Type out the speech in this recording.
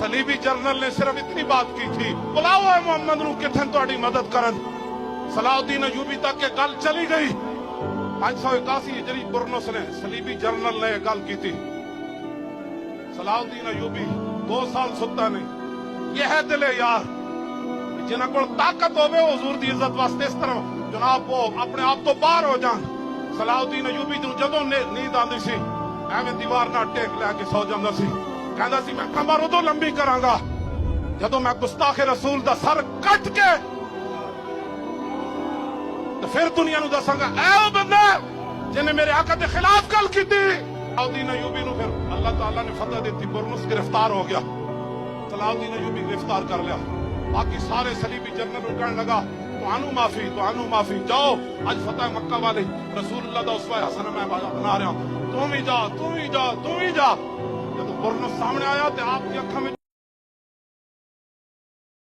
सलीबी general ने सिर्फ इतनी बात की थी, बुलाओ है मोहम्मद नू किथन तुहाडी मदद करन। सलाउद्दीन अयूबी तक ये गल चली गई। 581 हिजरी बुरनुस ने सलीबी जनरल ने गल की थी। सलाउद्दीन अयूबी 2 साल सुता नहीं। यह है दिले यार जिन्हां कोल ताकत होवे हुजूर दी इज्जत वास्ते इस तरह जनाब वो अपने आप तो बाहर हो जान। सलाउद्दीन अयूबी नूं जदों नींद आंदी सी एवें दीवार नाल टेक लै के सौ जांदा सी। कहंदा सी मैं कमर उदों लंबी करांगा जदों मैं गुस्ताखे रसूल दा सर कट के तो फिर दुनिया नूं दसांगा ऐ ओ बंदा जिन्हें मेरे आका दे खिलाफ गल कीती। सलाउद्दीन अयूबी नूं फिर अल्लाह ताला ने फतह दी। बुरनुस गिरफ्तार हो गया। सलाउद्दीन अयूबी गिरफ्तार कर लिया। बाकी सारे सलीबी जनरल कहने लगा तुहानू माफी जाओ अज फतह मक्का वाले रसूलुल्लाह दा उसवा हसन मैं बना रहा तू भी जा। जब बुरनुस सामने आया तो आपकी अखां में